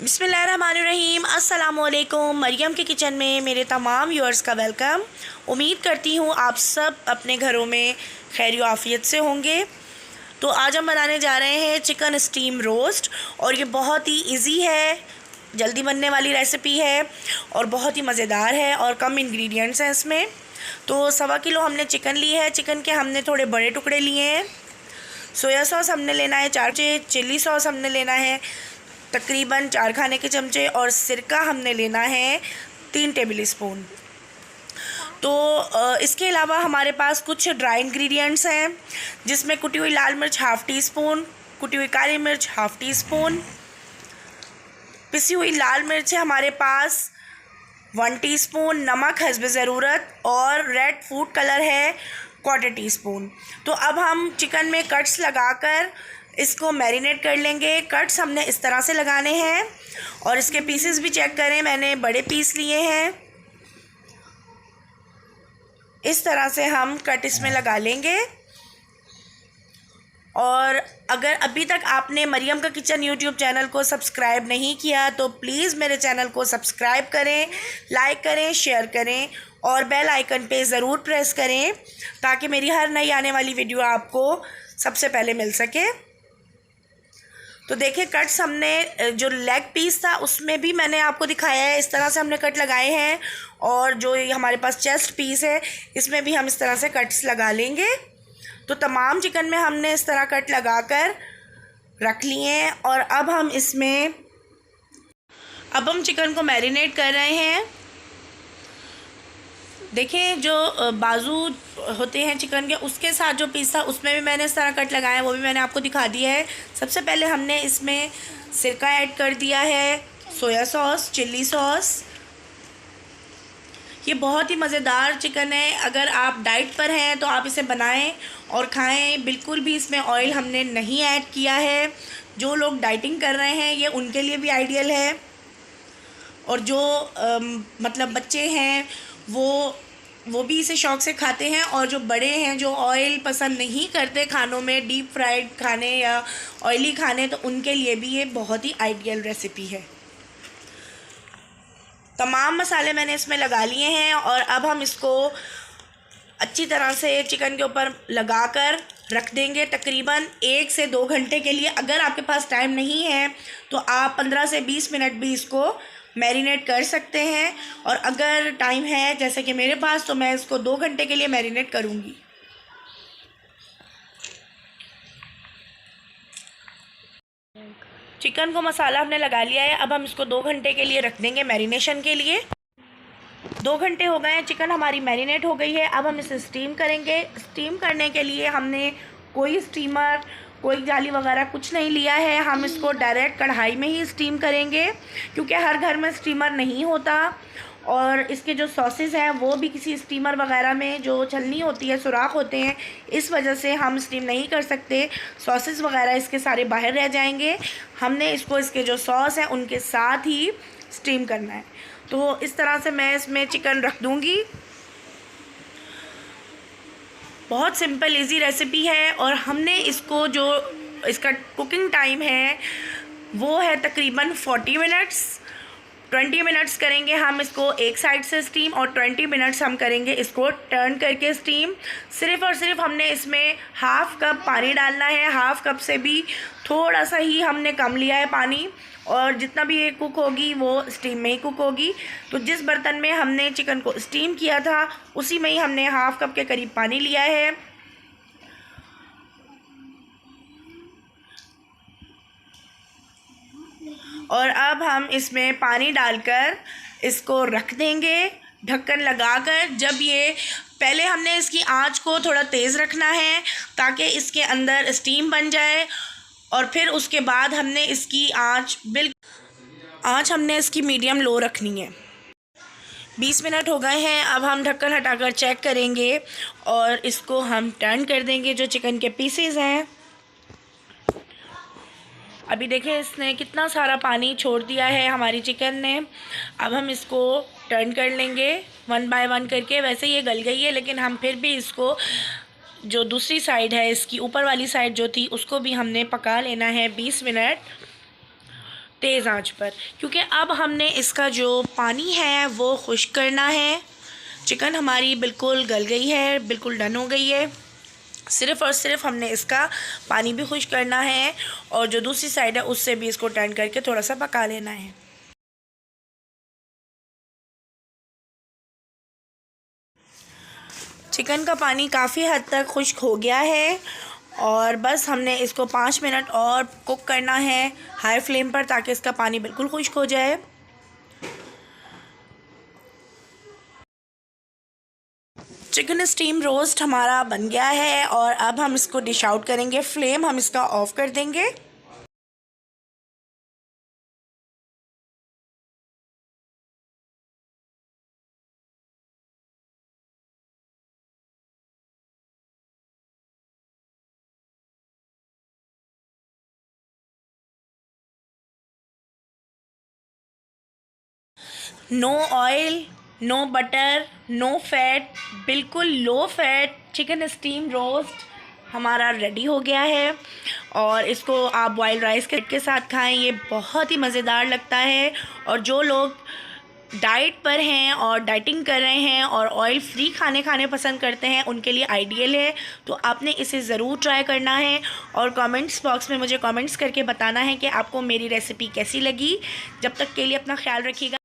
बिस्मिल्लाहिर्रहमानिर्रहीम। अस्सलामुअलैकुम। मरियम के किचन में मेरे तमाम व्यूअर्स का वेलकम। उम्मीद करती हूँ आप सब अपने घरों में खैर आफ़ियत से होंगे। तो आज हम बनाने जा रहे हैं चिकन स्टीम रोस्ट, और ये बहुत ही इजी है, जल्दी बनने वाली रेसिपी है और बहुत ही मज़ेदार है और कम इंग्रेडिएंट्स हैं इसमें। तो 1.25 किलो हमने चिकन ली है। चिकन के हमने थोड़े बड़े टुकड़े लिए हैं। सोया सॉस हमने लेना है 4 चम्मचे, चिली सॉस हमने लेना है तकरीबन 4 खाने के चमचे, और सिरका हमने लेना है 3 टेबल स्पून। तो इसके अलावा हमारे पास कुछ ड्राई इंग्रेडिएंट्स हैं, जिसमें कुटी हुई लाल मिर्च ½ टी स्पून, कुटी हुई काली मिर्च ½ टी स्पून, पिसी हुई लाल मिर्च है हमारे पास 1 टीस्पून, नमक हस्ब ज़रूरत, और रेड फूड कलर है 1/4 टीस्पून। तो अब हम चिकन में कट्स लगाकर इसको मैरिनेट कर लेंगे। कट्स हमने इस तरह से लगाने हैं, और इसके पीसेस भी चेक करें, मैंने बड़े पीस लिए हैं। इस तरह से हम कट इसमें लगा लेंगे। और अगर अभी तक आपने मरियम का किचन यूट्यूब चैनल को सब्सक्राइब नहीं किया तो प्लीज़ मेरे चैनल को सब्सक्राइब करें, लाइक करें, शेयर करें और बेल आइकन पे ज़रूर प्रेस करें, ताकि मेरी हर नई आने वाली वीडियो आपको सबसे पहले मिल सके। तो देखिए, कट्स हमने जो लेग पीस था उसमें भी मैंने आपको दिखाया है, इस तरह से हमने कट लगाए हैं। और जो ये हमारे पास चेस्ट पीस है इसमें भी हम इस तरह से कट्स लगा लेंगे। तो तमाम चिकन में हमने इस तरह कट लगाकर रख लिए हैं। और अब हम चिकन को मैरिनेट कर रहे हैं। देखिए, जो बाजू होते हैं चिकन के, उसके साथ जो पीस था उसमें भी मैंने इस तरह कट लगाया है, वो भी मैंने आपको दिखा दिया है। सबसे पहले हमने इसमें सिरका ऐड कर दिया है, सोया सॉस, चिल्ली सॉस। ये बहुत ही मज़ेदार चिकन है। अगर आप डाइट पर हैं तो आप इसे बनाएं और खाएं। बिल्कुल भी इसमें ऑयल हमने नहीं ऐड किया है। जो लोग डाइटिंग कर रहे हैं ये उनके लिए भी आइडियल है, और जो मतलब बच्चे हैं वो भी इसे शौक़ से खाते हैं, और जो बड़े हैं जो ऑयल पसंद नहीं करते खानों में, डीप फ्राइड खाने या ऑयली खाने, तो उनके लिए भी ये बहुत ही आइडियल रेसिपी है। तमाम मसाले मैंने इसमें लगा लिए हैं, और अब हम इसको अच्छी तरह से चिकन के ऊपर लगाकर रख देंगे तकरीबन 1 से 2 घंटे के लिए। अगर आपके पास टाइम नहीं है तो आप 15 से 20 मिनट भी इसको मैरिनेट कर सकते हैं, और अगर टाइम है जैसे कि मेरे पास, तो मैं इसको 2 घंटे के लिए मैरिनेट करूँगी। चिकन को मसाला हमने लगा लिया है। अब हम इसको 2 घंटे के लिए रख देंगे मैरिनेशन के लिए। 2 घंटे हो गए हैं, चिकन हमारी मैरिनेट हो गई है। अब हम इसे स्टीम करेंगे। स्टीम करने के लिए हमने कोई स्टीमर, कोई जाली वगैरह कुछ नहीं लिया है। हम इसको डायरेक्ट कढ़ाई में ही स्टीम करेंगे, क्योंकि हर घर में स्टीमर नहीं होता, और इसके जो सॉसेस हैं वो भी किसी स्टीमर वगैरह में जो छलनी होती है, सुराख होते हैं, इस वजह से हम स्टीम नहीं कर सकते। सॉसेस वगैरह इसके सारे बाहर रह जाएंगे। हमने इसको इसके जो सॉस हैं उनके साथ ही स्टीम करना है। तो इस तरह से मैं इसमें चिकन रख दूँगी। बहुत सिंपल इजी रेसिपी है, और हमने इसको जो इसका कुकिंग टाइम है वो है तकरीबन 40 मिनट्स। 20 मिनट्स करेंगे हम इसको एक साइड से स्टीम, और 20 मिनट्स हम करेंगे इसको टर्न करके स्टीम। सिर्फ़ और सिर्फ हमने इसमें ½ कप पानी डालना है। ½ कप से भी थोड़ा सा ही हमने कम लिया है पानी, और जितना भी ये कुक होगी वो स्टीम में ही कुक होगी। तो जिस बर्तन में हमने चिकन को स्टीम किया था उसी में ही हमने ½ कप के करीब पानी लिया है। और अब हम इसमें पानी डालकर इसको रख देंगे ढक्कन लगाकर। जब ये पहले हमने इसकी आंच को थोड़ा तेज़ रखना है ताकि इसके अंदर स्टीम बन जाए, और फिर उसके बाद हमने इसकी आंच हमने इसकी मीडियम लो रखनी है। 20 मिनट हो गए हैं। अब हम ढक्कन हटाकर चेक करेंगे, और इसको हम टर्न कर देंगे जो चिकन के पीसेस हैं। अभी देखिए इसने कितना सारा पानी छोड़ दिया है हमारी चिकन ने। अब हम इसको टर्न कर लेंगे 1 बाय 1 करके। वैसे ये गल गई है, लेकिन हम फिर भी इसको जो दूसरी साइड है, इसकी ऊपर वाली साइड जो थी, उसको भी हमने पका लेना है 20 मिनट। तेज़ आंच पर, क्योंकि अब हमने इसका जो पानी है वो खुश्क करना है। चिकन हमारी बिल्कुल गल गई है, बिल्कुल डन हो गई है। सिर्फ़ और सिर्फ हमने इसका पानी भी खुश्क करना है और जो दूसरी साइड है उससे भी इसको टर्न करके थोड़ा सा पका लेना है। चिकन का पानी काफ़ी हद तक खुश्क हो गया है और बस हमने इसको 5 मिनट और कुक करना है हाई फ्लेम पर, ताकि इसका पानी बिल्कुल खुश्क हो जाए। चिकन स्टीम रोस्ट हमारा बन गया है और अब हम इसको डिश आउट करेंगे। फ्लेम हम इसका ऑफ़ कर देंगे। No oil, no butter, no fat, बिल्कुल low fat chicken steam roast हमारा रेडी हो गया है। और इसको आप बॉइल्ड राइस के साथ खाएं, ये बहुत ही मज़ेदार लगता है। और जो लोग डाइट पर हैं और डाइटिंग कर रहे हैं और ऑयल फ्री खाने पसंद करते हैं, उनके लिए आइडियल है। तो आपने इसे ज़रूर ट्राई करना है और कमेंट्स बॉक्स में मुझे कमेंट्स करके बताना है कि आपको मेरी रेसिपी कैसी लगी। जब तक के लिए अपना ख्याल रखिएगा।